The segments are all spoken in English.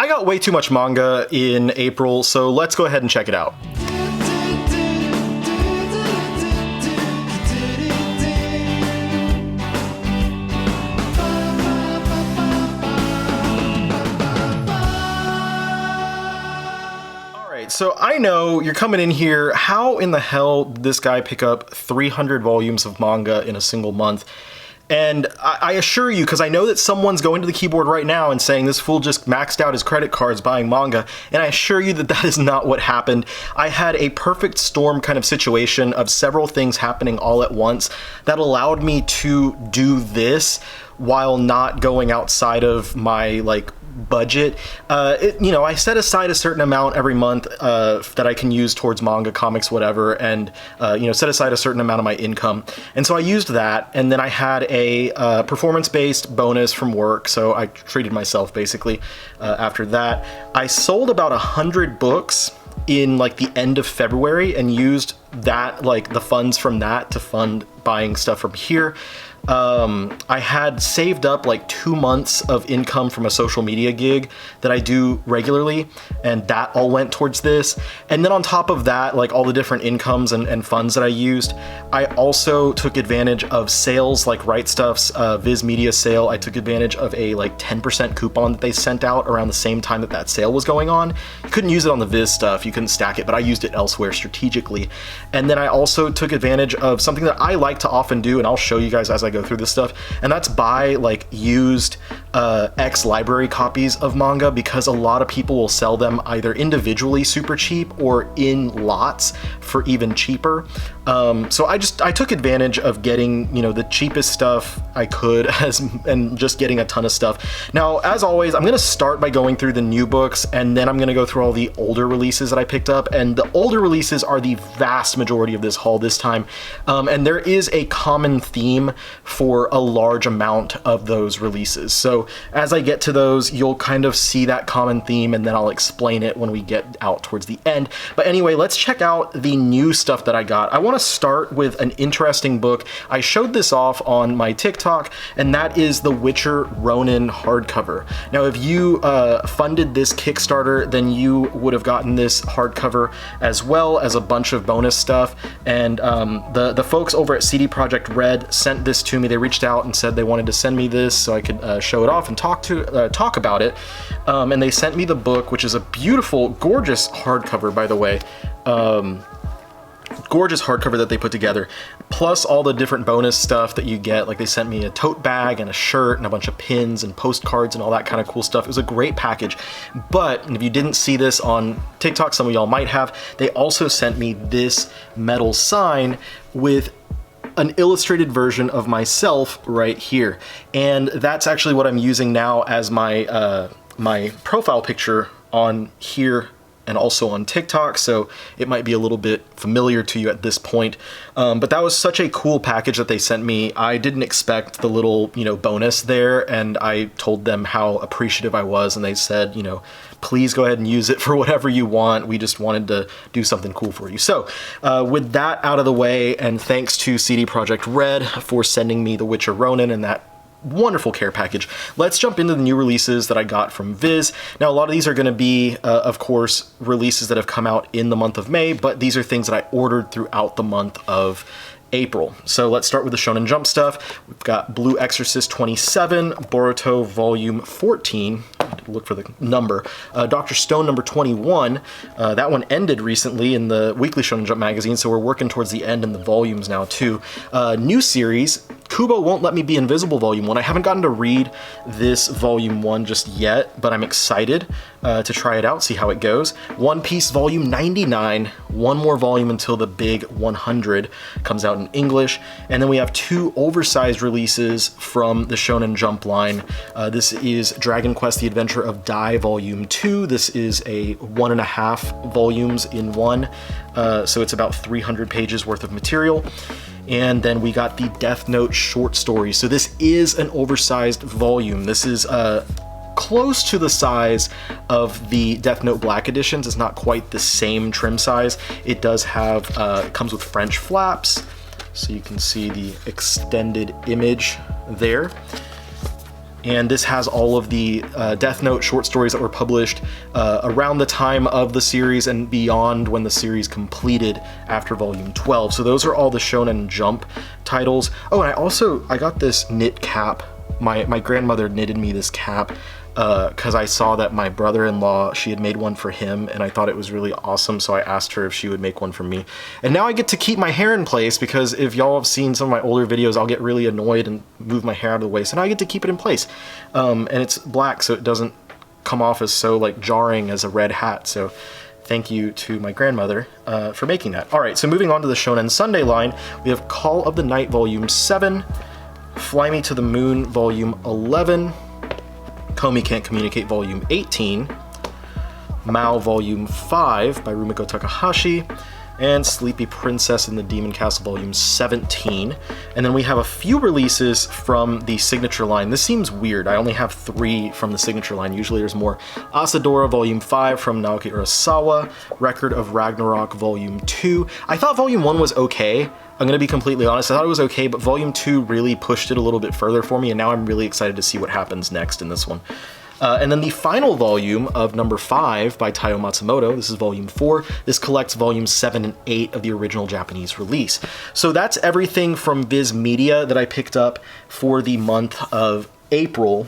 I got way too much manga in April, so let's go ahead and check it out. So I know you're coming in here, how in the hell did this guy pick up 300 volumes of manga in a single month? And I assure you, because I know that someone's going to the keyboard right now and saying this fool just maxed out his credit cards buying manga, and I assure you that that is not what happened. I had a perfect storm kind of situation of several things happening all at once that allowed me to do this while not going outside of my, budget. I set aside a certain amount every month that I can use towards manga, comics, whatever, and set aside a certain amount of my income. And so I used that, and then I had a performance-based bonus from work, so I treated myself basically after that. I sold about 100 books in the end of February and used that, the funds from that to fund buying stuff from here. I had saved up 2 months of income from a social media gig that I do regularly, and that all went towards this. And then on top of that, all the different incomes and funds that I used, I also took advantage of sales like Right Stuff's Viz Media sale. I took advantage of a 10% coupon that they sent out around the same time that sale was going on. You couldn't use it on the Viz stuff, you couldn't stack it, but I used it elsewhere strategically. And then I also took advantage of something that I like to often do, and I'll show you guys as I go through this stuff, and that's buy used ex-library copies of manga, because a lot of people will sell them either individually super cheap or in lots for even cheaper. So I took advantage of getting the cheapest stuff I could and just getting a ton of stuff. Now, as always, I'm going to start by going through the new books, and then I'm going to go through all the older releases that I picked up, and the older releases are the vast majority of this haul this time, and there is a common theme for a large amount of those releases. So as I get to those, you'll kind of see that common theme, and then I'll explain it when we get out towards the end. But anyway, let's check out the new stuff that I got. I want to start with an interesting book. I showed this off on my TikTok, and that is the Witcher Ronin hardcover. Now, if you funded this Kickstarter, then you would have gotten this hardcover as well as a bunch of bonus stuff. And the folks over at CD Projekt Red sent this to me. They reached out and said they wanted to send me this so I could show it off and talk about it. And they sent me the book, which is a beautiful, gorgeous hardcover, by the way. Gorgeous hardcover that they put together, plus all the different bonus stuff that you get. They sent me a tote bag and a shirt and a bunch of pins and postcards and all that kind of cool stuff. It was a great package. But if you didn't see this on TikTok, some of y'all might have, they also sent me this metal sign with an illustrated version of myself right here. And that's actually what I'm using now as my my profile picture on here and also on TikTok, so it might be a little bit familiar to you at this point. But that was such a cool package that they sent me. I didn't expect the little, bonus there, and I told them how appreciative I was, and they said, please go ahead and use it for whatever you want. We just wanted to do something cool for you. So with that out of the way, and thanks to CD Projekt Red for sending me The Witcher Ronin and that wonderful care package, let's jump into the new releases that I got from Viz. Now, a lot of these are going to be, of course, releases that have come out in the month of May, but these are things that I ordered throughout the month of April. So let's start with the Shonen Jump stuff. We've got Blue Exorcist 27, Boruto Volume 14, look for the number, Dr. Stone number 21. That one ended recently in the Weekly Shonen Jump magazine, so we're working towards the end in the volumes now too. New series, Kubo Won't Let Me Be Invisible Volume 1. I haven't gotten to read this Volume 1 just yet, but I'm excited to try it out, see how it goes. One Piece Volume 99, one more volume until the big 100 comes out in English. And then we have two oversized releases from the Shonen Jump line. This is Dragon Quest: The Adventure of Dai Volume 2. This is a 1.5 volumes in one, so it's about 300 pages worth of material. And then we got the Death Note short story. So this is an oversized volume. This is close to the size of the Death Note Black editions. It's not quite the same trim size. It does have, it comes with French flaps, so you can see the extended image there. and this has all of the Death Note short stories that were published around the time of the series and beyond when the series completed after volume 12. So those are all the Shonen Jump titles. Oh, and I got this knit cap. My grandmother knitted me this cap because I saw that my brother-in-law, she had made one for him, and I thought it was really awesome, so I asked her if she would make one for me. And now I get to keep my hair in place, because if y'all have seen some of my older videos, I'll get really annoyed and move my hair out of the way, so now I get to keep it in place. And it's black, so it doesn't come off as so like jarring as a red hat, so thank you to my grandmother for making that. Alright, so moving on to the Shonen Sunday line, we have Call of the Night Volume 7, Fly Me to the Moon Volume 11, Komi Can't Communicate Volume 18, Mao Volume 5 by Rumiko Takahashi, and Sleepy Princess in the Demon Castle Volume 17. And then we have a few releases from the Signature line. This seems weird. I only have 3 from the Signature line. Usually there's more. Asadora Volume 5 from Naoki Urasawa, Record of Ragnarok Volume 2. I thought Volume 1 was okay. I'm gonna be completely honest, I thought it was okay, but Volume 2 really pushed it a little bit further for me, and now I'm really excited to see what happens next in this one. And then the final volume of number 5 by Taiyo Matsumoto, this is volume 4. This collects volumes 7 and 8 of the original Japanese release. So that's everything from Viz Media that I picked up for the month of April.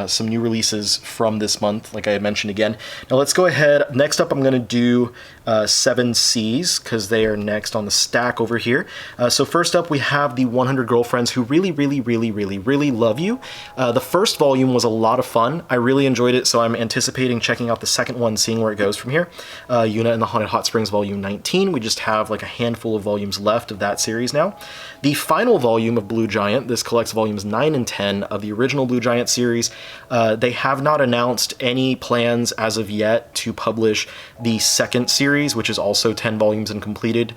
Some new releases from this month, like I had mentioned again. Now let's go ahead. Next up, I'm going to do 7Cs, because they are next on the stack over here. So first up, we have the 100 Girlfriends Who Really, Really, Really, Really, Really Love You. The first volume was a lot of fun. I really enjoyed it, so I'm anticipating checking out the second one, seeing where it goes from here. Yuna and the Haunted Hot Springs Volume 19. We just have like a handful of volumes left of that series now. The final volume of Blue Giant, this collects volumes 9 and 10 of the original Blue Giant series. They have not announced any plans as of yet to publish the second series, which is also 10 volumes and completed,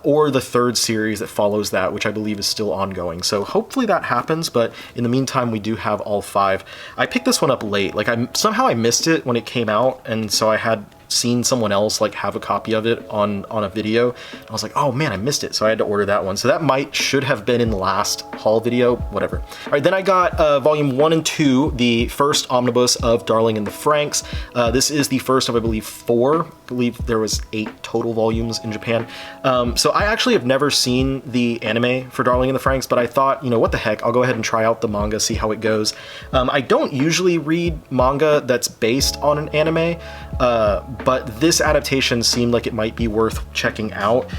or the third series that follows that, which I believe is still ongoing. So hopefully that happens, but in the meantime, we do have all 5. I picked this one up late. Like, somehow I missed it when it came out, and so I had seen someone else like have a copy of it on a video. I was like, oh man, I missed it, so I had to order that one. So that should have been in the last haul video, whatever. All right, then I got volume 1 and 2, the first omnibus of Darling in the Franxx. This is the first of, I believe, 4. I believe there was 8 total volumes in Japan. So I actually have never seen the anime for Darling in the Franxx, but I thought, you know, what the heck, I'll go ahead and try out the manga, see how it goes. I don't usually read manga that's based on an anime, but this adaptation seemed like it might be worth checking out,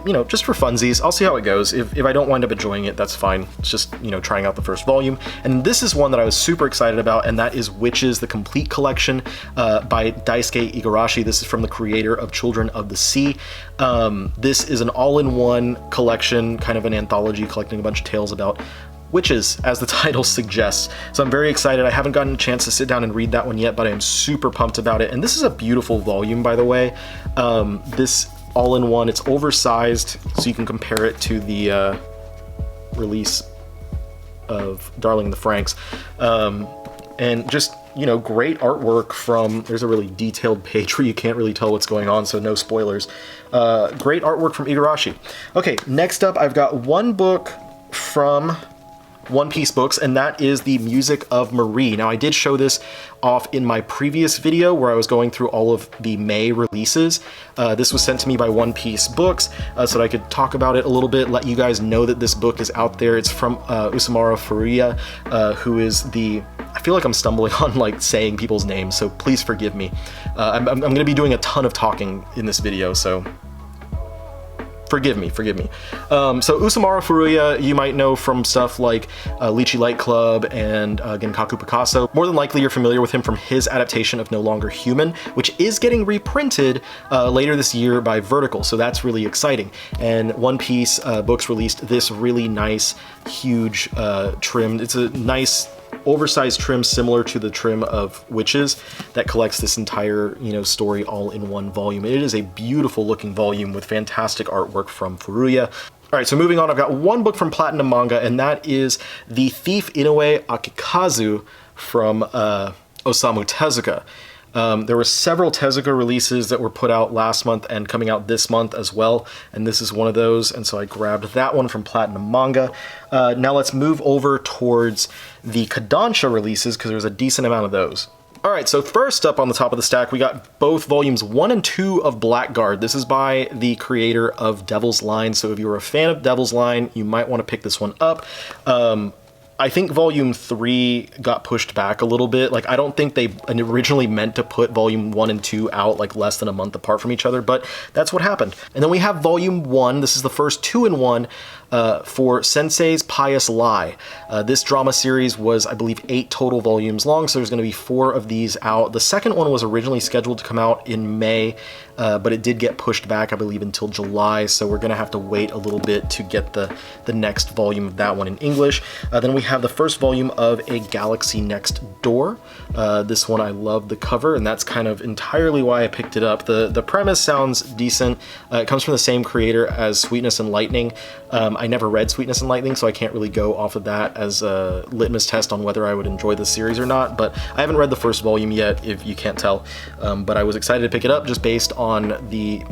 you know, just for funsies. I'll see how it goes. If I don't wind up enjoying it, that's fine. It's just, you know, trying out the first volume. And this is one that I was super excited about, and that is Witches, the Complete Collection by Daisuke Igarashi. This is from the creator of Children of the Sea. This is an all-in-one collection, kind of an anthology collecting a bunch of tales about witches, as the title suggests. So I'm very excited. I haven't gotten a chance to sit down and read that one yet, but I am super pumped about it. And this is a beautiful volume, by the way. This all-in-one, it's oversized, so you can compare it to the release of Darling in the Franxx. And just, you know, great artwork from, there's a really detailed page where you can't really tell what's going on, so no spoilers. Great artwork from Igarashi. Okay, next up, I've got one book from One Piece Books, and that is The Music of Marie. Now, I did show this off in my previous video where I was going through all of the May releases. This was sent to me by One Piece Books so that I could talk about it a little bit, let you guys know that this book is out there. It's from Usamaro Furuya, who is the... I feel like I'm stumbling on like saying people's names, so please forgive me. I'm going to be doing a ton of talking in this video, so... Forgive me. So Usamaro Furuya, you might know from stuff like Lychee Light Club and Genkaku Picasso. More than likely you're familiar with him from his adaptation of No Longer Human, which is getting reprinted later this year by Vertical, so that's really exciting. And One Piece Books released this really nice, huge trim. It's a nice oversized trim similar to the trim of Witches that collects this entire, you know, story all in one volume. It is a beautiful looking volume with fantastic artwork from Furuya. All right, so moving on, I've got one book from Platinum Manga, and that is The Thief Inoue Akikazu from Osamu Tezuka. There were several Tezuka releases that were put out last month and coming out this month as well, and this is one of those, and so I grabbed that one from Platinum Manga. Now let's move over towards the Kodansha releases, because there's a decent amount of those. Alright, so first up on the top of the stack, we got both volumes 1 and 2 of Blackguard. This is by the creator of Devil's Line, so if you're a fan of Devil's Line, you might want to pick this one up. I think volume 3 got pushed back a little bit. Like, I don't think they originally meant to put volume 1 and 2 out like less than a month apart from each other, but that's what happened. And then we have volume 1. This is the first 2-in-1 for Sensei's Pious Lie. This drama series was, I believe, 8 total volumes long, so there's going to be 4 of these out. The second one was originally scheduled to come out in May, but it did get pushed back, I believe, until July, so we're going to have to wait a little bit to get the next volume of that one in English. Then we have the first volume of A Galaxy Next Door. This one, I love the cover, and that's kind of entirely why I picked it up. The premise sounds decent. It comes from the same creator as Sweetness and Lightning. I never read Sweetness and Lightning, so I can't really go off of that as a litmus test on whether I would enjoy the series or not, but I haven't read the first volume yet, if you can't tell. But I was excited to pick it up just based on the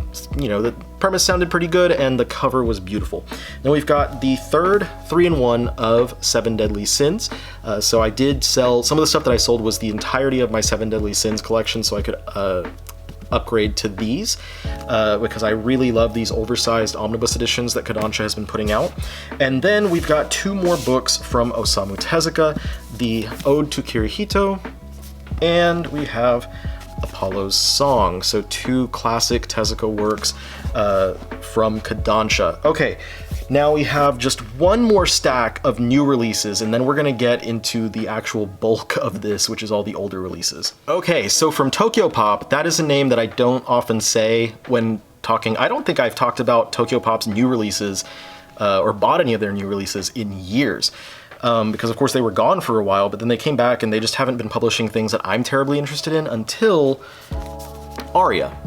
premise sounded pretty good and the cover was beautiful. Then we've got the third 3-in-1 of Seven Deadly Sins. So I did sell, some of the stuff that I sold was the entirety of my Seven Deadly Sins collection, so I could upgrade to these because I really love these oversized omnibus editions that Kodansha has been putting out. And then we've got 2 more books from Osamu Tezuka, the Ode to Kirihito, and we have Apollo's Song. So 2 classic Tezuka works from Kodansha. Okay, now we have just one more stack of new releases, and then we're gonna get into the actual bulk of this, which is all the older releases. Okay, so from Tokyopop, that is a name that I don't often say when talking. I don't think I've talked about Tokyopop's new releases or bought any of their new releases in years. Because of course they were gone for a while, but then they came back and they just haven't been publishing things that I'm terribly interested in until Aria.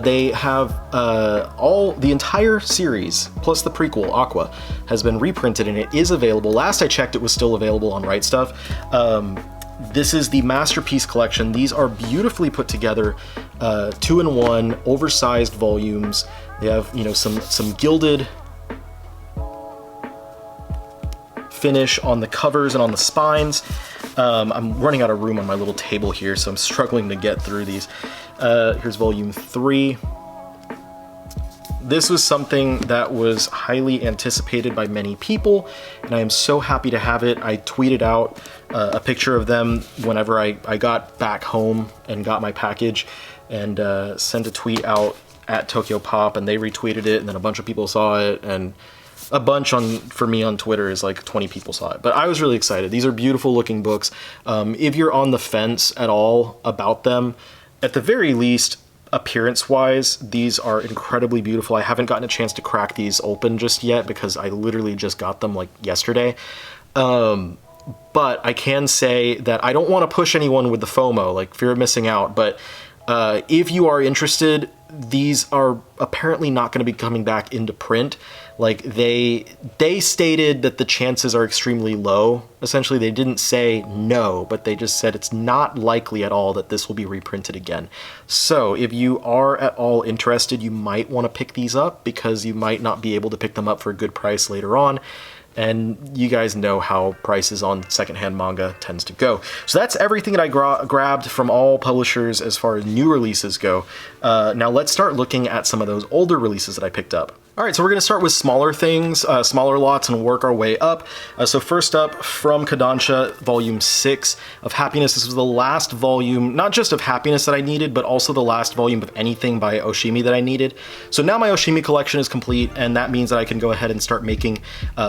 They have the entire series, plus the prequel, Aqua, has been reprinted and it is available. Last I checked, it was still available on Right Stuff. This is the Masterpiece Collection. These are beautifully put together, 2-in-1, oversized volumes. They have, some gilded finish on the covers and on the spines. I'm running out of room on my little table here, so I'm struggling to get through these. Here's volume 3. This was something that was highly anticipated by many people, and I am so happy to have it. I tweeted out a picture of them whenever I got back home and got my package, and sent a tweet out at Tokyopop, and they retweeted it, and then a bunch of people saw it, and a bunch for me on Twitter is like 20 people saw it. But I was really excited. These are beautiful looking books. If you're on the fence at all about them, at the very least, appearance-wise, these are incredibly beautiful. I haven't gotten a chance to crack these open just yet because I literally just got them like yesterday. But I can say that I don't want to push anyone with the FOMO, like fear of missing out, but if you are interested, these are apparently not going to be coming back into print. Like they stated that the chances are extremely low. Essentially, they didn't say no, but they just said it's not likely at all that this will be reprinted again. So if you are at all interested, you might want to pick these up because you might not be able to pick them up for a good price later on. And you guys know how prices on secondhand manga tends to go. So that's everything that I grabbed from all publishers as far as new releases go. Now let's start looking at some of those older releases that I picked up. All right, so we're going to start with smaller things, smaller lots, and work our way up. So first up, from Kodansha, Volume 6 of Happiness. This was the last volume, not just of Happiness that I needed, but also the last volume of anything by Oshimi that I needed. So now my Oshimi collection is complete, and that means that I can go ahead and start making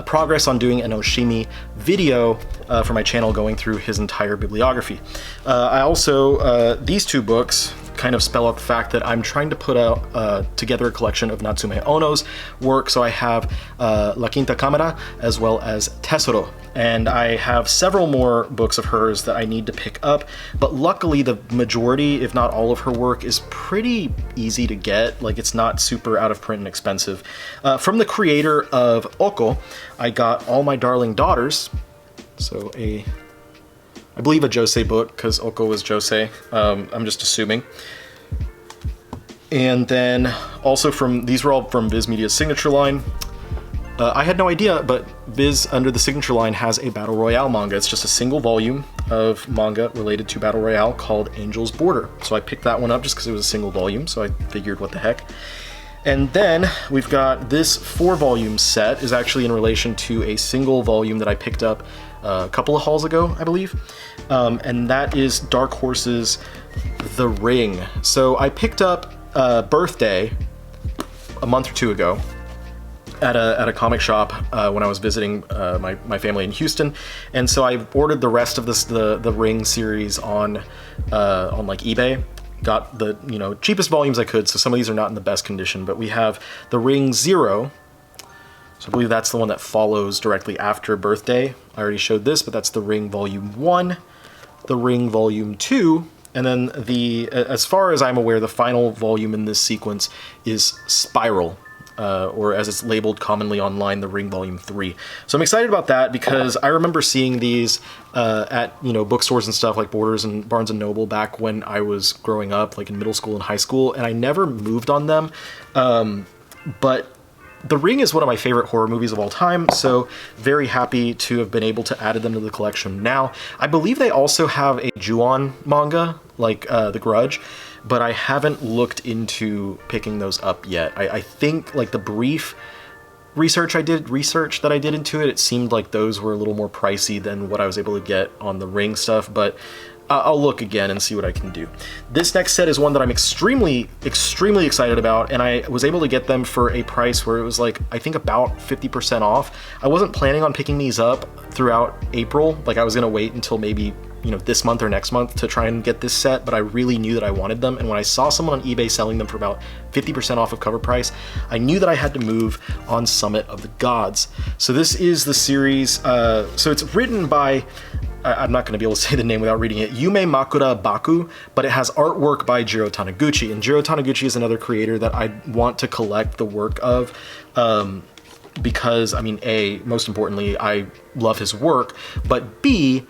progress on doing an Oshimi video for my channel, going through his entire bibliography. I also, these 2 books kind of spell out the fact that I'm trying to put out together a collection of Natsume Ono's work. So I have La Quinta Cámara as well as Tesoro, and I have several more books of hers that I need to pick up, but luckily the majority, if not all of her work, is pretty easy to get. Like, it's not super out of print and expensive. From the creator of Oko, I got All My Darling Daughters, so a I believe a josei book, because Oko was josei. I'm just assuming. And then also these were all from Viz Media's signature line. I had no idea, but Viz, under the signature line, has a Battle Royale manga. It's just a single volume of manga related to Battle Royale called Angel's Border. So I picked that one up just because it was a single volume, so I figured what the heck. And then we've got this 4-volume set is actually in relation to a single volume that I picked up a couple of hauls ago, I believe. And that is Dark Horse's The Ring. So I picked up Birthday a month or two ago at a comic shop when I was visiting my family in Houston, and so I ordered the rest of the Ring series on like eBay. Got the cheapest volumes I could, so some of these are not in the best condition, but we have the Ring 0. So I believe that's the one that follows directly after Birthday. I already showed this, but that's the Ring Volume 1, the Ring Volume 2, and then as far as I'm aware, the final volume in this sequence is Spiral. Or as it's labeled commonly online, the Ring Volume 3. So I'm excited about that because I remember seeing these at bookstores and stuff like Borders and Barnes & Noble back when I was growing up, like in middle school and high school, and I never moved on them. But The Ring is one of my favorite horror movies of all time, so very happy to have been able to add them to the collection now. I believe they also have a Ju-on manga, like The Grudge, but I haven't looked into picking those up yet. I think like the brief research that I did into it, it seemed like those were a little more pricey than what I was able to get on the Ring stuff, but I'll look again and see what I can do. This next set is one that I'm extremely excited about, and I was able to get them for a price where it was like, I think about 50% off. I wasn't planning on picking these up throughout April. Like I was gonna wait until maybe this month or next month to try and get this set, but I really knew that I wanted them, and when I saw someone on eBay selling them for about 50% off of cover price, I knew that I had to move on Summit of the Gods. So this is the series, so it's written by, I'm not going to be able to say the name without reading it, Yume Makura Baku, but it has artwork by Jiro Taniguchi, and Jiro Taniguchi is another creator that I want to collect the work of, because, I mean, A, most importantly, I love his work, but B,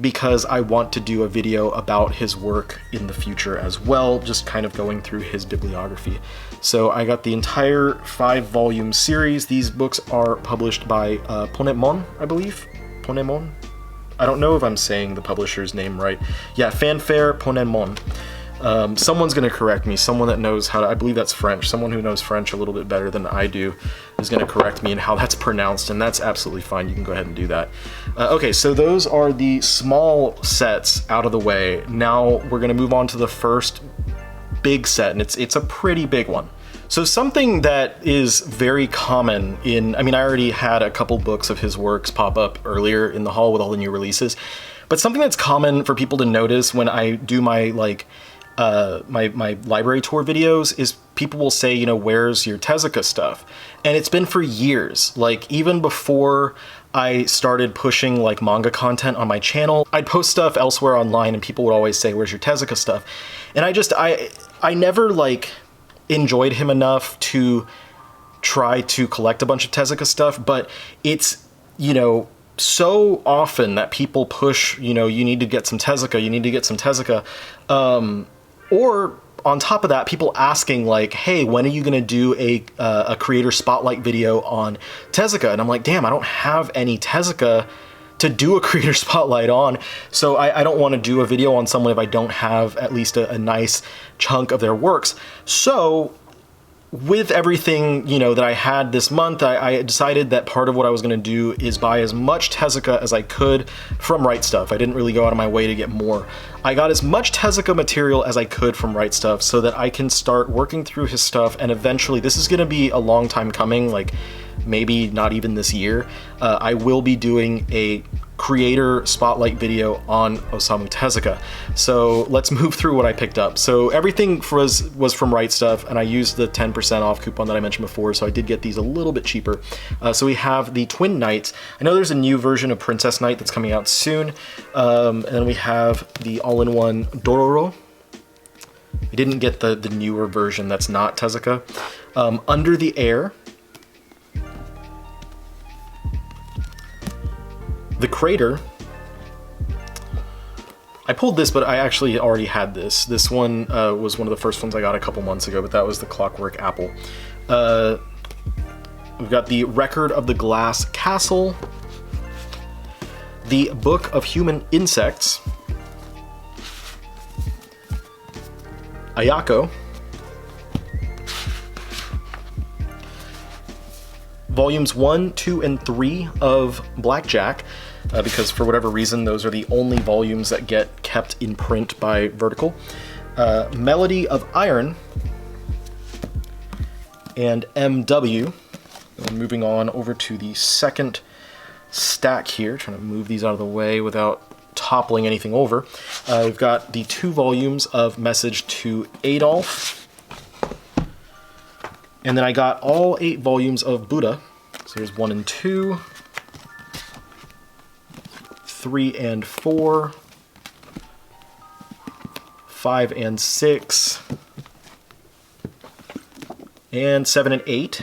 because I want to do a video about his work in the future as well, just kind of going through his bibliography. So I got the entire 5-volume series. These books are published by Ponemon, I believe. Ponemon? I don't know if I'm saying the publisher's name right. Yeah, Fanfare Ponemon. Someone's gonna correct me, someone that knows how to, I believe that's French, someone who knows French a little bit better than I do is gonna correct me in how that's pronounced, and that's absolutely fine, you can go ahead and do that. Okay, so those are the small sets out of the way. Now we're gonna move on to the first big set, and it's a pretty big one. So something that is very common in, I mean, I already had a couple books of his works pop up earlier in the haul with all the new releases, but something that's common for people to notice when I do my my library tour videos is people will say, where's your Tezuka stuff? And it's been for years, like even before I started pushing like manga content on my channel, I'd post stuff elsewhere online and people would always say, where's your Tezuka stuff? And I never like enjoyed him enough to try to collect a bunch of Tezuka stuff, but it's, so often that people push, you need to get some Tezuka, you need to get some Tezuka, or on top of that, people asking like, hey, when are you gonna do a creator spotlight video on Tezuka? And I'm like, damn, I don't have any Tezuka to do a creator spotlight on, so I don't want to do a video on someone if I don't have at least a nice chunk of their works. So with everything, that I had this month, I decided that part of what I was going to do is buy as much Tezuka as I could from Right Stuff. I didn't really go out of my way to get more. I got as much Tezuka material as I could from Right Stuff so that I can start working through his stuff, and eventually, this is going to be a long time coming, like maybe not even this year, I will be doing a creator spotlight video on Osamu Tezuka. So let's move through what I picked up. So everything was from Right Stuff, and I used the 10% off coupon that I mentioned before, so I did get these a little bit cheaper. So we have the Twin Knights. I know there's a new version of Princess Knight that's coming out soon, and then we have the all-in-one Dororo. I didn't get the newer version that's not Tezuka. Under the Air, The Crater, I pulled this, but I actually already had this. This one was one of the first ones I got a couple months ago, but that was the Clockwork Apple. We've got the Record of the Glass Castle, the Book of Human Insects, Ayako, Volumes 1, 2, and 3 of Blackjack, because for whatever reason, those are the only volumes that get kept in print by Vertical. Melody of Iron, and MW. And moving on over to the second stack here, trying to move these out of the way without toppling anything over. We've got the 2 volumes of Message to Adolf. And then I got all 8 volumes of Buddha. So here's 1 and 2, 3 and 4, 5 and 6, and 7 and 8.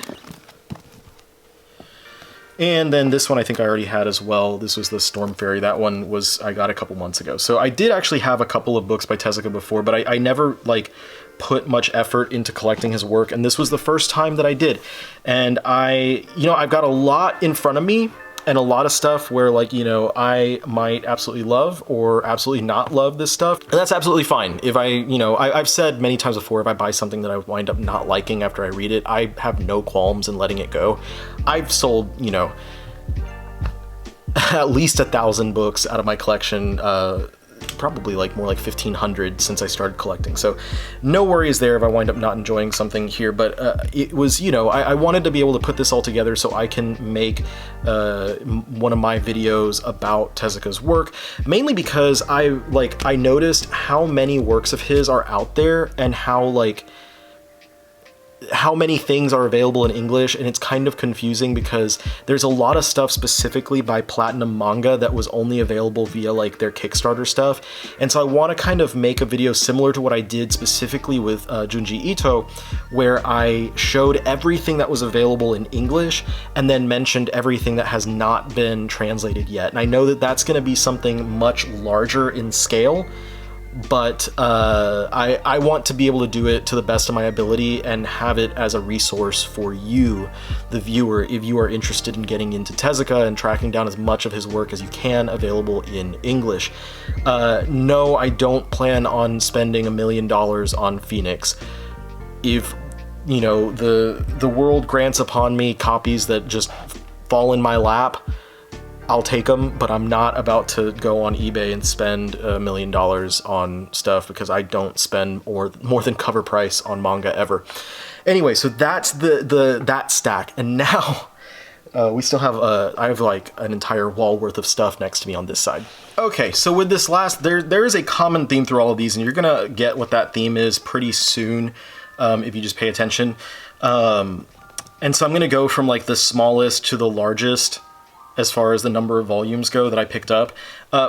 And then this one I think I already had as well. This was the Storm Fairy. That one I got a couple months ago. So I did actually have a couple of books by Tezuka before, but I never like put much effort into collecting his work, and this was the first time that I did. And I've got a lot in front of me, and a lot of stuff where, like, I might absolutely love or absolutely not love this stuff. And that's absolutely fine. If I've said many times before, if I buy something that I wind up not liking after I read it, I have no qualms in letting it go. I've sold, at least 1,000 books out of my collection, probably like more like 1,500 since I started collecting. So no worries there if I wind up not enjoying something here, but it was, I wanted to be able to put this all together so I can make one of my videos about Tezuka's work, mainly because I noticed how many works of his are out there and how many things are available in English, and it's kind of confusing because there's a lot of stuff specifically by Platinum Manga that was only available via like their Kickstarter stuff. And so I want to kind of make a video similar to what I did specifically with Junji Ito, where I showed everything that was available in English and then mentioned everything that has not been translated yet. And I know that that's going to be something much larger in scale, but I want to be able to do it to the best of my ability and have it as a resource for you, the viewer, if you are interested in getting into Tezuka and tracking down as much of his work as you can available in English. No, I don't plan on spending $1 million on Phoenix. If, the world grants upon me copies that just fall in my lap, I'll take them, but I'm not about to go on eBay and spend $1 million on stuff because I don't spend more than cover price on manga ever. Anyway, so that's that stack, and now we still have I have like an entire wall worth of stuff next to me on this side. Okay, so with this last, there is a common theme through all of these, and you're gonna get what that theme is pretty soon if you just pay attention. And so I'm gonna go from like the smallest to the largest as far as the number of volumes go that I picked up.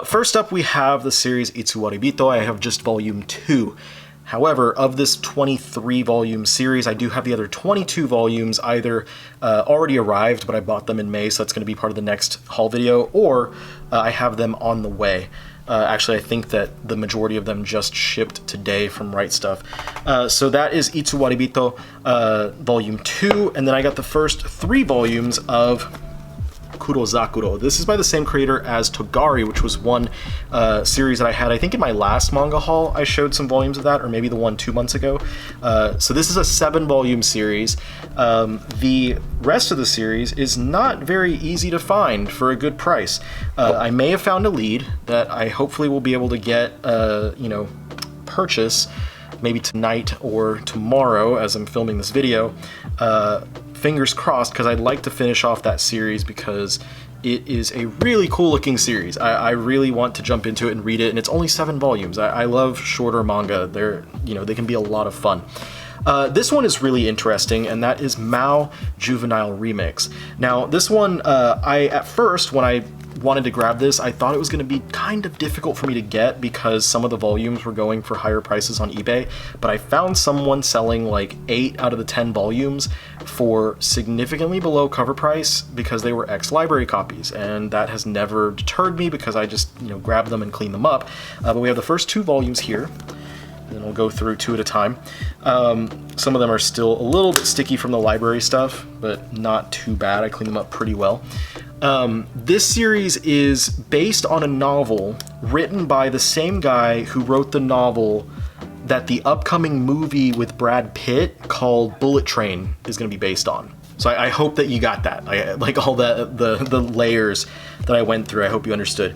First up, we have the series Itsuwaribito. I have just volume 2. However, of this 23 volume series, I do have the other 22 volumes either already arrived, but I bought them in May, so that's going to be part of the next haul video, or I have them on the way. Actually, I think that the majority of them just shipped today from Right Stuff. So that is Itsuwaribito volume 2, and then I got the first 3 volumes of Kurozakuro. This is by the same creator as Togari, which was one series that I had, I think in my last manga haul, I showed some volumes of that, or maybe the one 2 months ago. So this is a 7-volume series. The rest of the series is not very easy to find for a good price. I may have found a lead that I hopefully will be able to get, purchase maybe tonight or tomorrow as I'm filming this video. Fingers crossed, because I'd like to finish off that series because it is a really cool looking series. I really want to jump into it and read it, and it's only 7 volumes. I love shorter manga. They can be a lot of fun. This one is really interesting, and that is Mao Juvenile Remix. Now, this one, at first, when I wanted to grab this, I thought it was going to be kind of difficult for me to get because some of the volumes were going for higher prices on eBay, but I found someone selling like 8 out of the 10 volumes for significantly below cover price because they were ex-library copies, and that has never deterred me because I just, grab them and clean them up. But we have the first 2 volumes here, and we'll go through 2 at a time. Some of them are still a little bit sticky from the library stuff, but not too bad. I cleaned them up pretty well. This series is based on a novel written by the same guy who wrote the novel that the upcoming movie with Brad Pitt called Bullet Train is going to be based on. So I hope that you got that. Like all the layers that I went through, I hope you understood.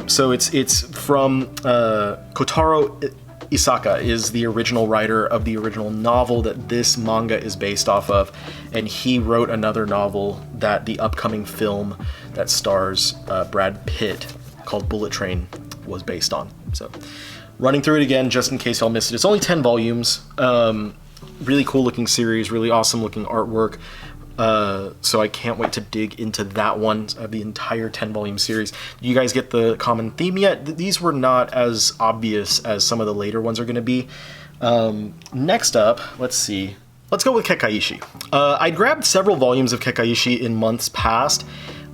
So it's from Kotaro Isaka is the original writer of the original novel that this manga is based off of, and he wrote another novel that the upcoming film that stars Brad Pitt called Bullet Train was based on. So running through it again just in case y'all missed it. It's only 10 volumes. Really cool looking series, really awesome looking artwork. So I can't wait to dig into that one, the entire 10 volume series. Do you guys get the common theme yet? These were not as obvious as some of the later ones are going to be. Next up, let's see. Let's go with Kekkaishi. I grabbed several volumes of Kekkaishi in months past,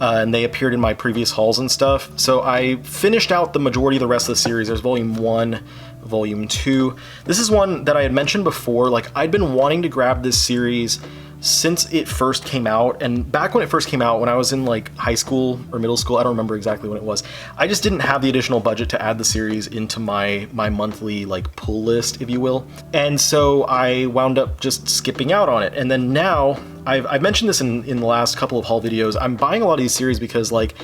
and they appeared in my previous hauls and stuff. So I finished out the majority of the rest of the series. There's volume 1, volume 2. This is one that I had mentioned before. Like, I'd been wanting to grab this series since it first came out, and back when it first came out, when I was in like high school or middle school, I don't remember exactly when it was, I just didn't have the additional budget to add the series into my monthly like pull list, if you will, and so I wound up just skipping out on it. And then now, I've mentioned this in the last couple of haul videos, I'm buying a lot of these series because like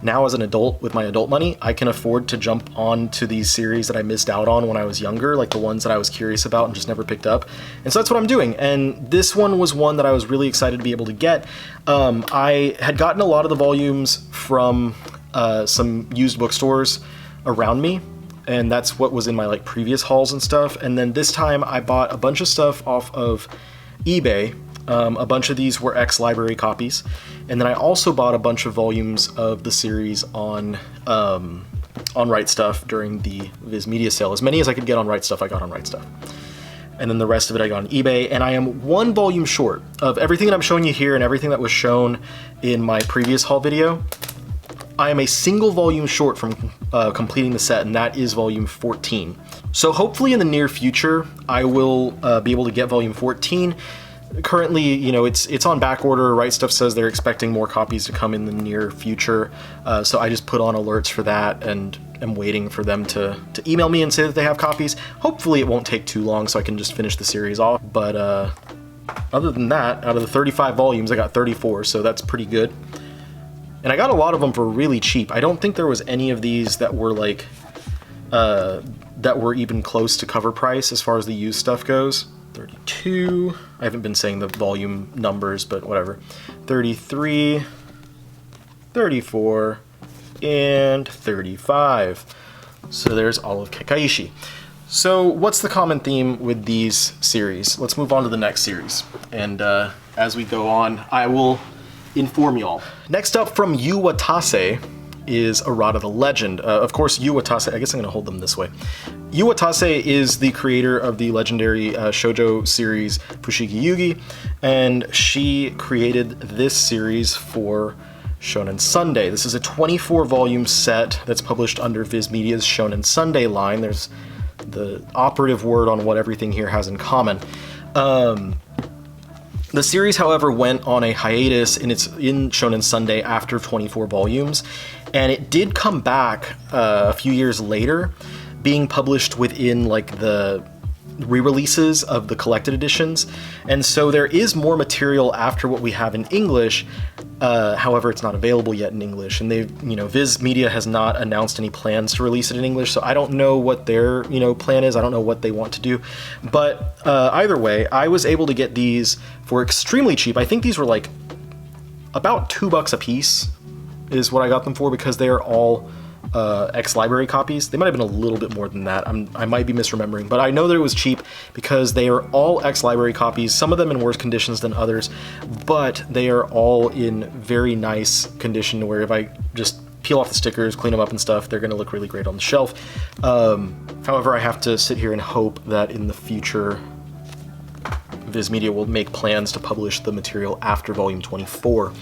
now as an adult with my adult money, I can afford to jump on to these series that I missed out on when I was younger, like the ones that I was curious about and just never picked up. And so that's what I'm doing. And this one was one that I was really excited to be able to get. I had gotten a lot of the volumes from some used bookstores around me, and that's what was in my like previous hauls and stuff. And then this time I bought a bunch of stuff off of eBay. A bunch of these were ex-library copies, and then I also bought a bunch of volumes of the series on Right Stuff during the Viz Media sale. As many as I could get on Right Stuff, I got on Right Stuff. And then the rest of it I got on eBay, and I am 1 volume short of everything that I'm showing you here and everything that was shown in my previous haul video. I am a single volume short from completing the set, and that is volume 14. So hopefully in the near future, I will be able to get volume 14. Currently, it's on back order. Right Stuff says they're expecting more copies to come in the near future. So I just put on alerts for that and am waiting for them to email me and say that they have copies. Hopefully it won't take too long so I can just finish the series off. But other than that, out of the 35 volumes, I got 34, so that's pretty good. And I got a lot of them for really cheap. I don't think there was any of these that were like, that were even close to cover price as far as the used stuff goes. 32, I haven't been saying the volume numbers, but whatever. 33, 34, and 35. So there's all of Kekkaishi. So what's the common theme with these series? Let's move on to the next series. And as we go on, I will inform y'all. Next up from Yu Watase is Arata the Legend. Of course, Yu Watase, I guess I'm gonna hold them this way. Yu Watase is the creator of the legendary shoujo series Fushigi Yugi, and she created this series for Shonen Sunday. This is a 24 volume set that's published under Viz Media's Shonen Sunday line. There's the operative word on what everything here has in common. The series, however, went on a hiatus, and it's in Shonen Sunday after 24 volumes, and it did come back a few years later, being published within like the re-releases of the collected editions, and so there is more material after what we have in English. However, it's not available yet in English, and they've, Viz Media has not announced any plans to release it in English, so I don't know what their, plan is. I don't know what they want to do, but either way, I was able to get these for extremely cheap. I think these were like about $2 a piece is what I got them for, because they are all ex-library copies. They might have been a little bit more than that. I might be misremembering, but I know that it was cheap because they are all ex-library copies, some of them in worse conditions than others, but they are all in very nice condition where if I just peel off the stickers, clean them up and stuff, they're going to look really great on the shelf. However, I have to sit here and hope that in the future Viz Media will make plans to publish the material after volume 24.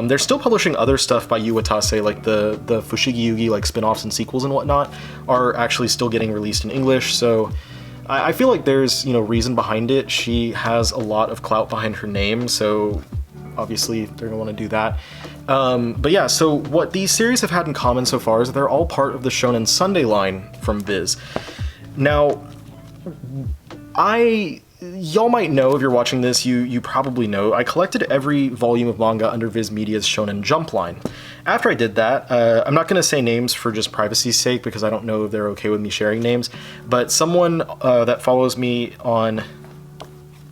They're still publishing other stuff by Yu Watase, like the Fushigi Yugi, like spin-offs and sequels and whatnot, are actually still getting released in English, so I feel like there's, reason behind it. She has a lot of clout behind her name, so obviously they're gonna want to do that. But yeah, so what these series have had in common so far is that they're all part of the Shonen Sunday line from Viz. Now, y'all might know, if you're watching this, you probably know, I collected every volume of manga under Viz Media's Shonen Jump line. After I did that, I'm not going to say names for just privacy's sake, because I don't know if they're okay with me sharing names, but someone that follows me on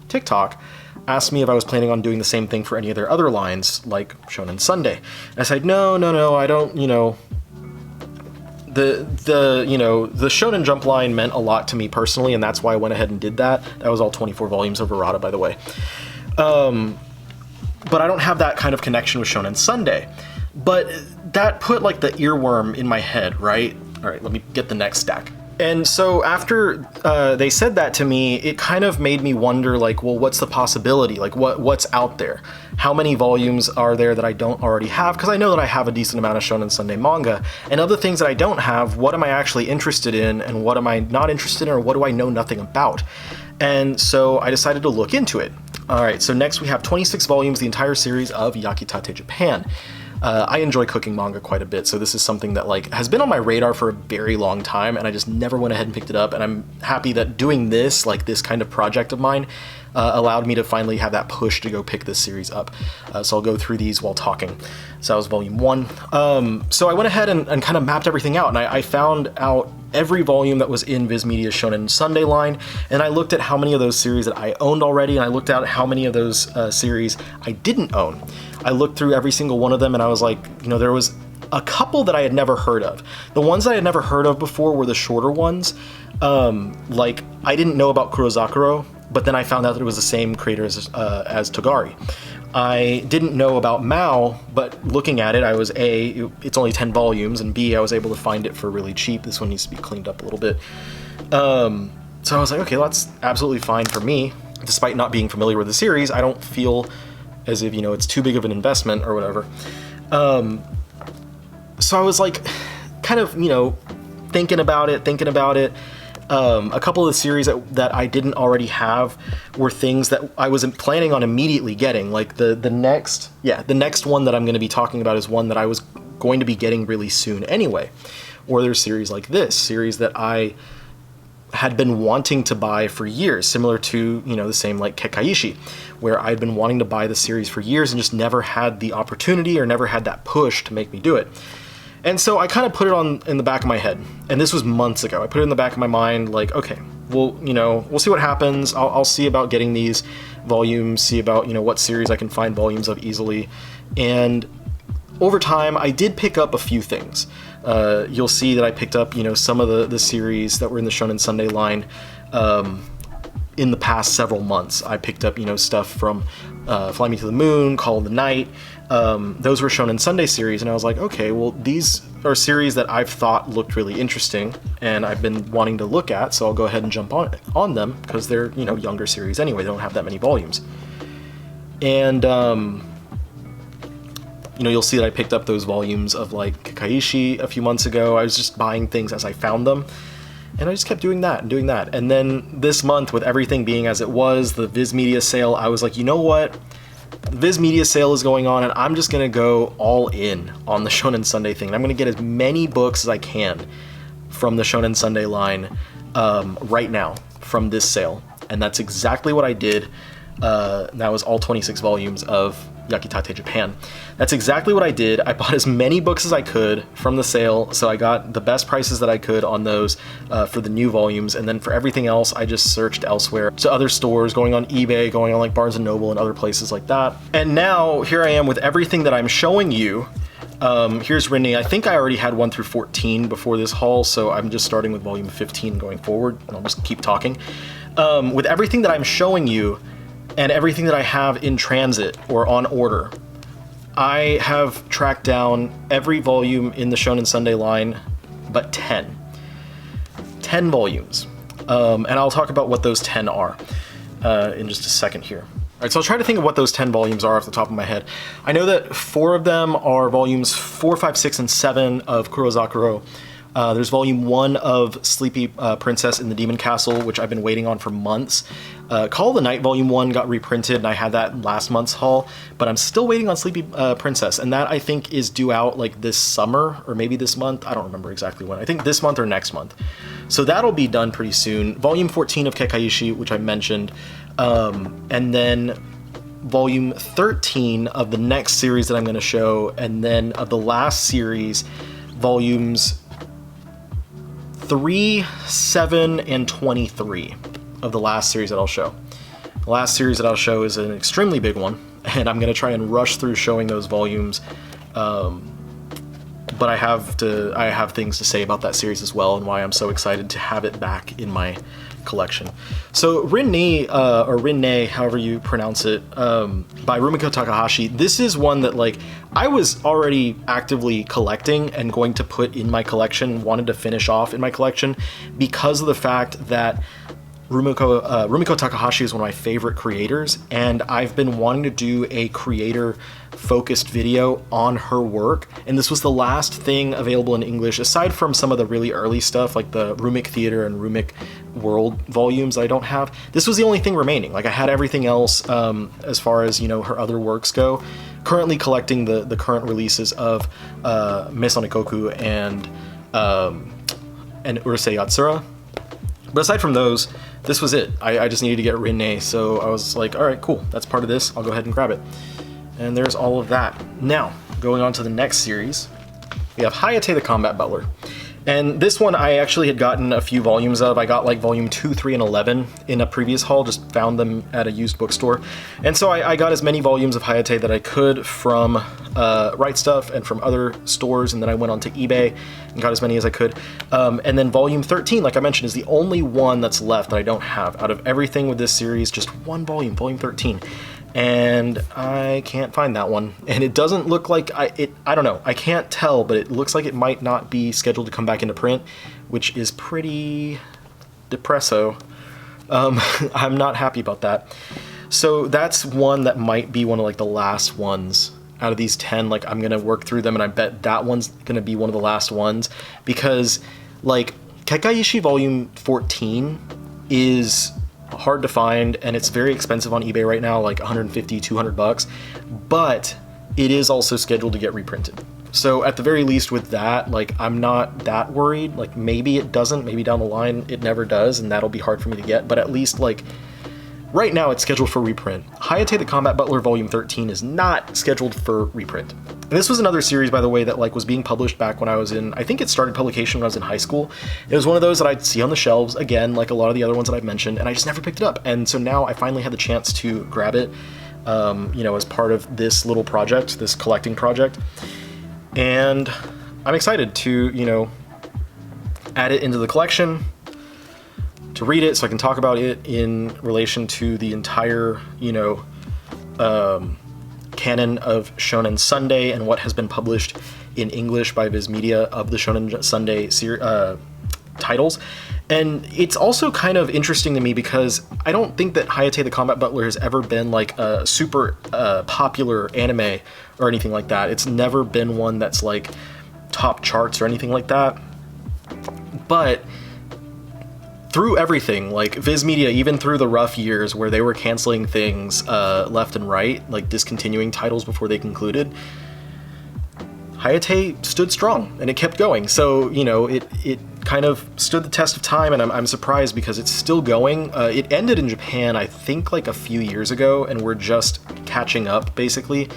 TikTok asked me if I was planning on doing the same thing for any of their other lines, like Shonen Sunday. And I said, no, I don't, the Shonen Jump line meant a lot to me personally, and that's why I went ahead and did that. That was all 24 volumes of Errata, by the way. But I don't have that kind of connection with Shonen Sunday. But that put like the earworm in my head, right? All right, let me get the next stack. And so after they said that to me, it kind of made me wonder, like, well, what's the possibility? Like, what's out there? How many volumes are there that I don't already have? Because I know that I have a decent amount of Shonen Sunday manga. And other things that I don't have, what am I actually interested in? And what am I not interested in? Or what do I know nothing about? And so I decided to look into it. All right, so next we have 26 volumes, the entire series of Yakitate Japan. I enjoy cooking manga quite a bit, so this is something that has been on my radar for a very long time, and I just never went ahead and picked it up, and I'm happy that doing this, this kind of project of mine, allowed me to finally have that push to go pick this series up. So I'll go through these while talking. So that was volume 1. So I went ahead and kind of mapped everything out, and I found out every volume that was in Viz Media's Shonen Sunday line, and I looked at how many of those series that I owned already, and I looked at how many of those series I didn't own. I looked through every single one of them, and I was like, there was a couple that I had never heard of. The ones that I had never heard of before were the shorter ones. I didn't know about Kurozakuro, but then I found out that it was the same creator as Togari. I didn't know about Mao, but looking at it, I was it's only 10 volumes, and B, I was able to find it for really cheap. This one needs to be cleaned up a little bit. So I was like, okay, that's absolutely fine for me. Despite not being familiar with the series, I don't feel as if, it's too big of an investment or whatever. So I was kind of, thinking about it. A couple of the series that I didn't already have were things that I wasn't planning on immediately getting. Like the next one that I'm going to be talking about is one that I was going to be getting really soon anyway. Or there's series like this, series that I had been wanting to buy for years, similar to, the same like Kekkaishi, where I'd been wanting to buy the series for years and just never had the opportunity or never had that push to make me do it. And so I kind of put it in the back of my head, and this was months ago. I put it in the back of my mind, okay, well, we'll see what happens. I'll see about getting these volumes, see about, what series I can find volumes of easily. And over time, I did pick up a few things. You'll see that I picked up, some of the series that were in the Shonen Sunday line in the past several months. I picked up, stuff from Fly Me to the Moon, Call of the Night. Those were Shonen Sunday series, and I was like, okay, well, these are series that I've thought looked really interesting, and I've been wanting to look at, so I'll go ahead and jump on them, because they're, younger series anyway. They don't have that many volumes. And, you'll see that I picked up those volumes of, Kekkaishi a few months ago. I was just buying things as I found them, and I just kept doing that. And then this month, with everything being as it was, the Viz Media sale, I was like, you know what? The Viz Media sale is going on, and I'm just going to go all in on the Shonen Sunday thing. And I'm going to get as many books as I can from the Shonen Sunday line right now from this sale. And that's exactly what I did. That was all 26 volumes of Yakitate Japan. That's exactly what I did. I bought as many books as I could from the sale, so I got the best prices that I could on those for the new volumes, and then for everything else, I just searched elsewhere to other stores, going on eBay, going on Barnes & Noble and other places like that. And now, here I am with everything that I'm showing you. Here's Rinne. I think I already had 1 through 14 before this haul, so I'm just starting with volume 15 going forward, and I'll just keep talking. With everything that I'm showing you, and everything that I have in transit or on order, I have tracked down every volume in the Shonen Sunday line but 10. 10 volumes. And I'll talk about what those 10 are in just a second here. All right, so I'll try to think of what those 10 volumes are off the top of my head. I know that 4 of them are volumes 4, 5, 6, and 7 of Kurozakuro. There's volume 1 of Sleepy Princess in the Demon Castle, which I've been waiting on for months. Call of the Night volume 1 got reprinted, and I had that last month's haul, but I'm still waiting on Sleepy Princess, and that I think is due out like this summer, or maybe this month. I don't remember exactly when. I think this month or next month. So that'll be done pretty soon. Volume 14 of Kekkaishi, which I mentioned, and then volume 13 of the next series that I'm going to show, and then of the last series, volumes 3, 7, and 23 of the last series that I'll show. The last series that I'll show is an extremely big one, and I'm going to try and rush through showing those volumes, but I have things to say about that series as well, and why I'm so excited to have it back in my collection. So Rinne, or Rinne, however you pronounce it, by Rumiko Takahashi, this is one that like I was already actively collecting and going to put in my collection, wanted to finish off in my collection, because of the fact that Rumiko Takahashi is one of my favorite creators, and I've been wanting to do a creator-focused video on her work, and this was the last thing available in English, aside from some of the really early stuff, like the Rumik Theater and Rumik World volumes I don't have. This was the only thing remaining. Like, I had everything else as far as, you know, her other works go. Currently collecting the current releases of Mesonikoku and Urusei Yatsura. But aside from those, this was it. I just needed to get Rinne, so I was like, all right, cool, that's part of this, I'll go ahead and grab it. And there's all of that. Now, going on to the next series, we have Hayate the Combat Butler. And this one I actually had gotten a few volumes of. I got like volume 2, 3, and 11 in a previous haul, just found them at a used bookstore. And so I got as many volumes of Hayate that I could from Right Stuff and from other stores, and then I went onto eBay and got as many as I could. And then volume 13, like I mentioned, is the only one that's left that I don't have. Out of everything with this series, just one volume, volume 13. And I can't find that one, and it doesn't look like I don't know, I can't tell, but it looks like it might not be scheduled to come back into print, which is pretty depresso. I'm not happy about that. So that's one that might be one of like the last ones out of these 10. Like, I'm gonna work through them, and I bet that one's gonna be one of the last ones, because like Kekkaishi volume 14 is hard to find, and it's very expensive on eBay right now, like 150, 200 bucks, but it is also scheduled to get reprinted. So at the very least with that, like, I'm not that worried. Like, maybe it doesn't, maybe down the line it never does, and that'll be hard for me to get, but at least like right now it's scheduled for reprint. Hayate the Combat Butler volume 13 is not scheduled for reprint. And this was another series, by the way, that like was being published back when I was in, I think it started publication when I was in high school. It was one of those that I'd see on the shelves, again, like a lot of the other ones that I've mentioned, and I just never picked it up. And so now I finally had the chance to grab it, you know, as part of this little project, this collecting project. And I'm excited to, you know, add it into the collection, to read it so I can talk about it in relation to the entire, you know, canon of Shonen Sunday and what has been published in English by Viz Media of the Shonen Sunday titles. And it's also kind of interesting to me because I don't think that Hayate the Combat Butler has ever been like a super popular anime or anything like that. It's never been one that's like top charts or anything like that. But through everything, like Viz Media, even through the rough years where they were canceling things left and right, like discontinuing titles before they concluded, Hayate stood strong and it kept going. So, you know, it kind of stood the test of time, and I'm surprised because it's still going. It ended in Japan, I think, like a few years ago, and we're just catching up, basically.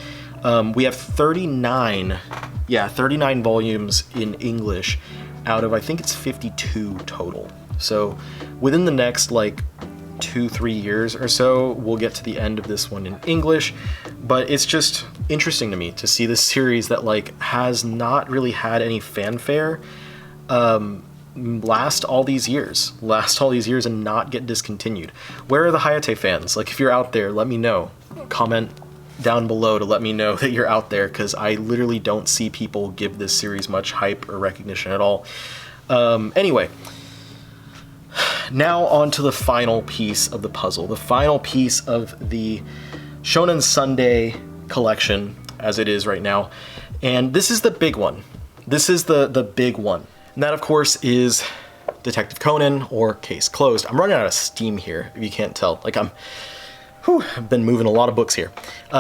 We have 39 volumes in English out of, I think it's 52 total. So within the next like 2-3 years or so, we'll get to the end of this one in English. But it's just interesting to me to see this series that like has not really had any fanfare last all these years and not get discontinued. Where are the Hayate fans? Like, if you're out there, let me know. Comment down below to let me know that you're out there, because I literally don't see people give this series much hype or recognition at all. Anyway, now on to the final piece of the puzzle, the final piece of the Shonen Sunday collection as it is right now. And this is the big one. This is the big one. And that, of course, is Detective Conan, or Case Closed. I'm running out of steam here, if you can't tell. Like, I've been moving a lot of books here.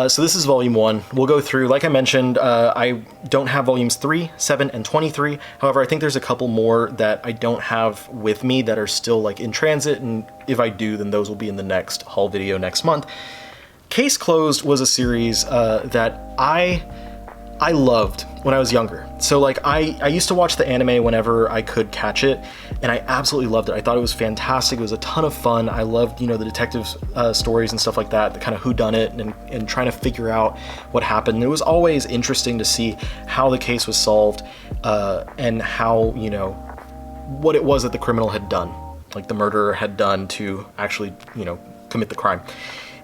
So this is volume 1. We'll go through, like I mentioned, I don't have volumes 3, 7, and 23. However, I think there's a couple more that I don't have with me that are still like in transit, and if I do, then those will be in the next haul video next month. Case Closed was a series that I loved when I was younger. So like I used to watch the anime whenever I could catch it, and I absolutely loved it. I thought it was fantastic. It was a ton of fun. I loved, the detective stories and stuff like that, the kind of whodunit and trying to figure out what happened. It was always interesting to see how the case was solved, and how, what it was that the criminal had done, like the murderer had done to actually, commit the crime.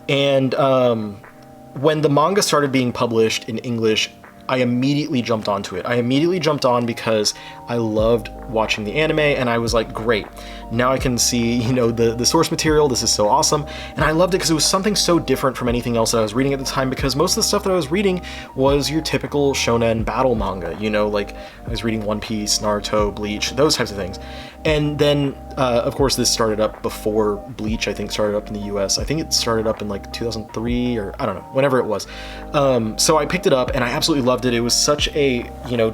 And when the manga started being published in English, I immediately jumped onto it. I immediately jumped on because I loved watching the anime, and I was like, great, now I can see, the source material. This is so awesome. And I loved it because it was something so different from anything else that I was reading at the time, because most of the stuff that I was reading was your typical shonen battle manga, like I was reading One Piece, Naruto, Bleach, those types of things. And then, of course, this started up before Bleach, I think, started up in the US. I think it started up in like 2003, or I don't know, whenever it was. So I picked it up and I absolutely loved it. It was such a,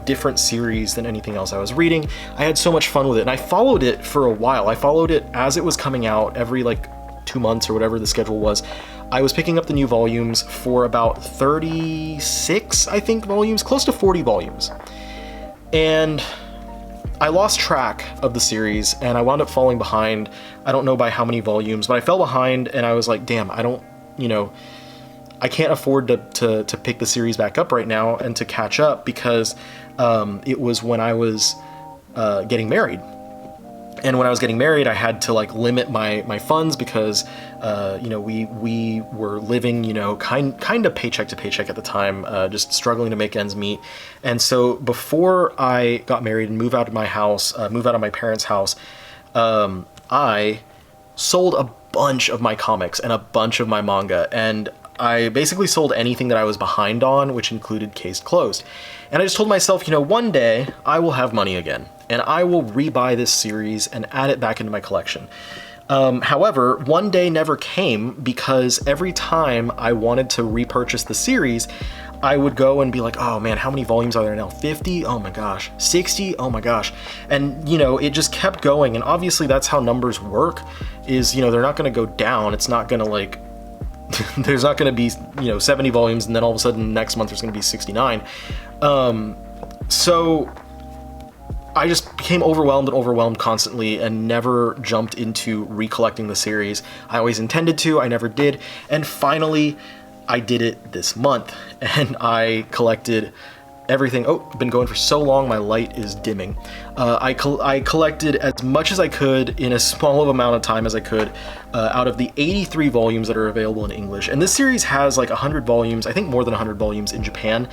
different series than anything else I was reading. I had so much fun with it, and I followed it for a while. I followed it as it was coming out every like 2 months or whatever the schedule was. I was picking up the new volumes for about 36, I think, volumes, close to 40 volumes. And I lost track of the series, and I wound up falling behind. I don't know by how many volumes, but I fell behind, and I was like, damn, I can't afford to pick the series back up right now and to catch up, because it was when I was getting married. And when I was getting married, I had to like limit my funds, because we were living kind of paycheck to paycheck at the time, just struggling to make ends meet. And so before I got married and moved out of my house, moved out of my parents' house, I sold a bunch of my comics and a bunch of my manga, and I basically sold anything that I was behind on, which included Case Closed. And I just told myself, one day I will have money again, and I will rebuy this series and add it back into my collection. However, one day never came, because every time I wanted to repurchase the series, I would go and be like, oh man, how many volumes are there now? 50? Oh my gosh. 60? Oh my gosh. And, it just kept going. And obviously that's how numbers work, is, they're not going to go down. It's not going to like, there's not going to be, 70 volumes, and then all of a sudden next month there's going to be 69. So I just became overwhelmed constantly, and never jumped into recollecting the series. I always intended to, I never did. And finally, I did it this month, and I collected everything. Oh, I've been going for so long, my light is dimming. I collected as much as I could in as small of amount of time as I could, out of the 83 volumes that are available in English. And this series has like 100 volumes, I think more than 100 volumes in Japan.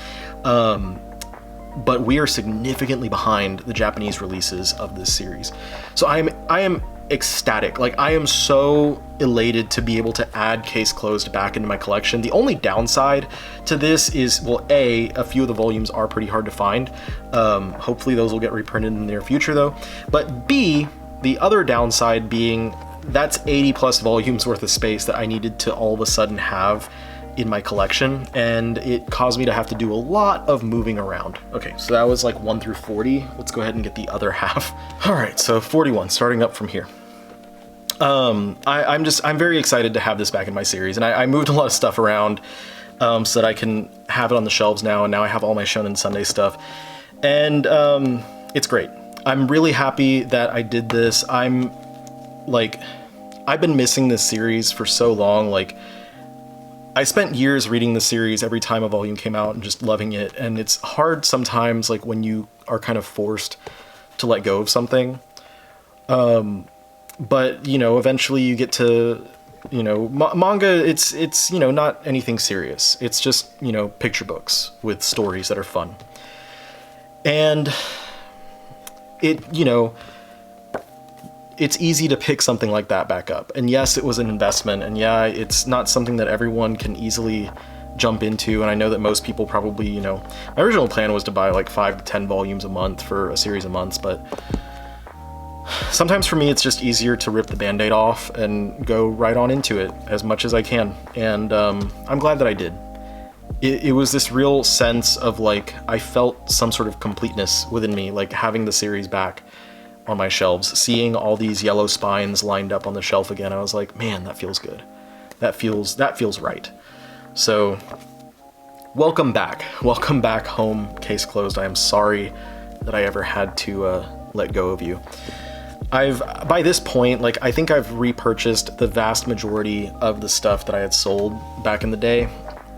But we are significantly behind the Japanese releases of this series. So I am ecstatic. Like, I am so elated to be able to add Case Closed back into my collection. The only downside to this is, well, a few of the volumes are pretty hard to find. Hopefully those will get reprinted in the near future though. But B, the other downside being, that's 80 plus volumes worth of space that I needed to all of a sudden have in my collection, and it caused me to have to do a lot of moving around. Okay, so that was like 1 through 40. Let's go ahead and get the other half. All right, so 41, starting up from here. I'm very excited to have this back in my series, and I moved a lot of stuff around so that I can have it on the shelves now, and now I have all my Shonen Sunday stuff, and it's great. I'm really happy that I did this. I've been missing this series for so long. Like, I spent years reading the series every time a volume came out and just loving it, and it's hard sometimes, like, when you are kind of forced to let go of something. But, eventually you get to You know, manga, it's, you know, not anything serious. It's just, you know, picture books with stories that are fun. And it, you know, it's easy to pick something like that back up. And yes, it was an investment, and yeah, it's not something that everyone can easily jump into, and I know that most people probably, you know, my original plan was to buy like 5 to 10 volumes a month for a series of months, but sometimes for me it's just easier to rip the band-aid off and go right on into it as much as I can, and I'm glad that I did. It was this real sense of like, I felt some sort of completeness within me, like having the series back on my shelves, seeing all these yellow spines lined up on the shelf again. I was like, man, that feels good. That feels right. So, welcome back home, case closed. I am sorry that I ever had to let go of you. By this point, like, I think I've repurchased the vast majority of the stuff that I had sold back in the day.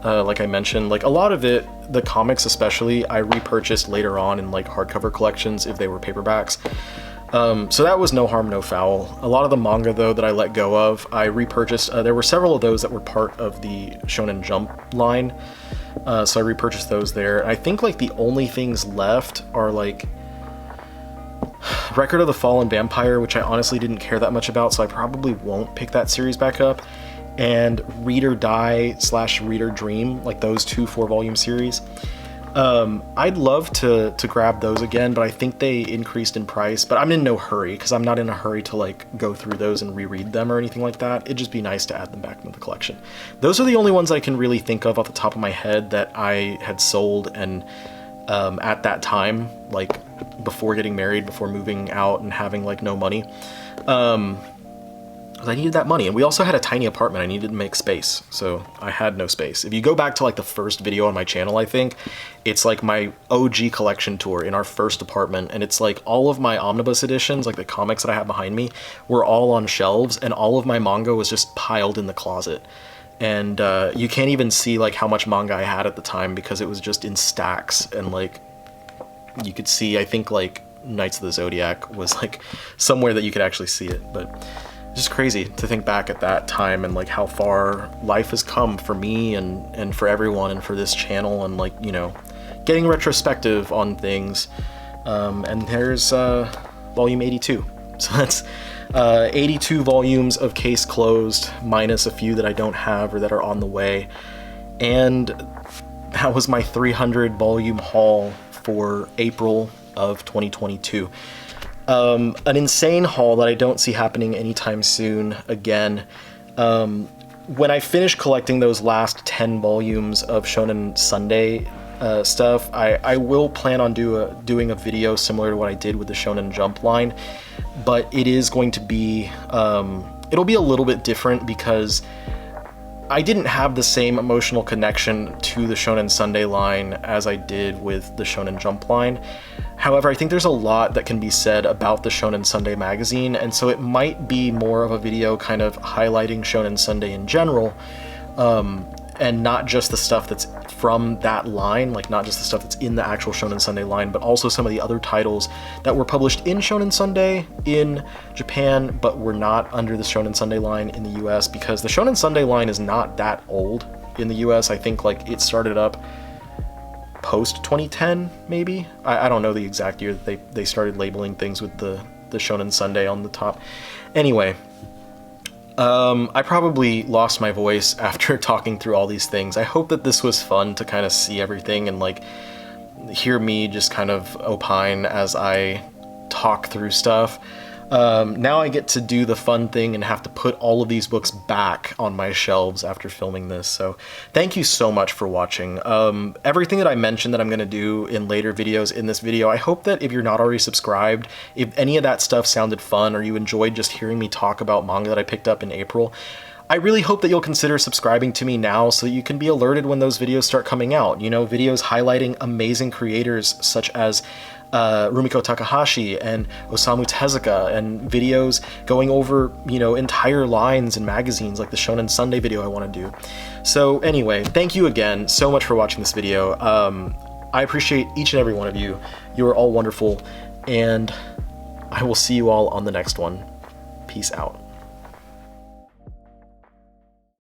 Like I mentioned, like a lot of it, the comics especially, I repurchased later on in like hardcover collections if they were paperbacks. So that was no harm, no foul. A lot of the manga, though, that I let go of, I repurchased. There were several of those that were part of the Shonen Jump line, so I repurchased those there. I think like the only things left are like Record of the Fallen Vampire, which I honestly didn't care that much about, so I probably won't pick that series back up, and Read or Die / Read or Dream, like those 2 4-volume series. I'd love to grab those again, but I think they increased in price, but I'm in no hurry, because I'm not in a hurry to like go through those and reread them or anything like that. It'd just be nice to add them back into the collection. Those are the only ones I can really think of off the top of my head that I had sold, and at that time, like before getting married, before moving out and having like no money, I needed that money, and we also had a tiny apartment. I needed to make space, so I had no space. If you go back to like the first video on my channel, I think it's like my OG collection tour in our first apartment, and it's like all of my omnibus editions, like the comics that I have behind me, were all on shelves, and all of my manga was just piled in the closet. And you can't even see like how much manga I had at the time, because it was just in stacks, and like you could see, I think like Knights of the Zodiac was like somewhere that you could actually see it. But just crazy to think back at that time and like how far life has come for me and for everyone and for this channel, and like, you know, getting retrospective on things. And there's volume 82. So that's 82 volumes of Case Closed, minus a few that I don't have or that are on the way. And that was my 300 volume haul for April of 2022. An insane haul that I don't see happening anytime soon again. When I finish collecting those last 10 volumes of Shonen Sunday stuff, I will plan on doing a video similar to what I did with the Shonen Jump line, but it is going to be, it'll be a little bit different because I didn't have the same emotional connection to the Shonen Sunday line as I did with the Shonen Jump line. However, I think there's a lot that can be said about the Shonen Sunday magazine, and so it might be more of a video kind of highlighting Shonen Sunday in general, and not just the stuff that's from that line, like not just the stuff that's in the actual Shonen Sunday line, but also some of the other titles that were published in Shonen Sunday in Japan, but were not under the Shonen Sunday line in the US, because the Shonen Sunday line is not that old in the US. I think like it started up post 2010, maybe. I don't know the exact year that they started labeling things with the Shonen Sunday on the top. Anyway, I probably lost my voice after talking through all these things. I hope that this was fun to kind of see everything and like hear me just kind of opine as I talk through stuff. Now I get to do the fun thing and have to put all of these books back on my shelves after filming this. So thank you so much for watching. Everything that I mentioned that I'm going to do in later videos in this video, I hope that if you're not already subscribed, if any of that stuff sounded fun or you enjoyed just hearing me talk about manga that I picked up in April, I really hope that you'll consider subscribing to me now so that you can be alerted when those videos start coming out. You know, videos highlighting amazing creators such as Rumiko Takahashi and Osamu Tezuka, and videos going over, you know, entire lines in magazines like the Shonen Sunday video I want to do. So anyway, thank you again so much for watching this video. I appreciate each and every one of you. You are all wonderful, and I will see you all on the next one. Peace out.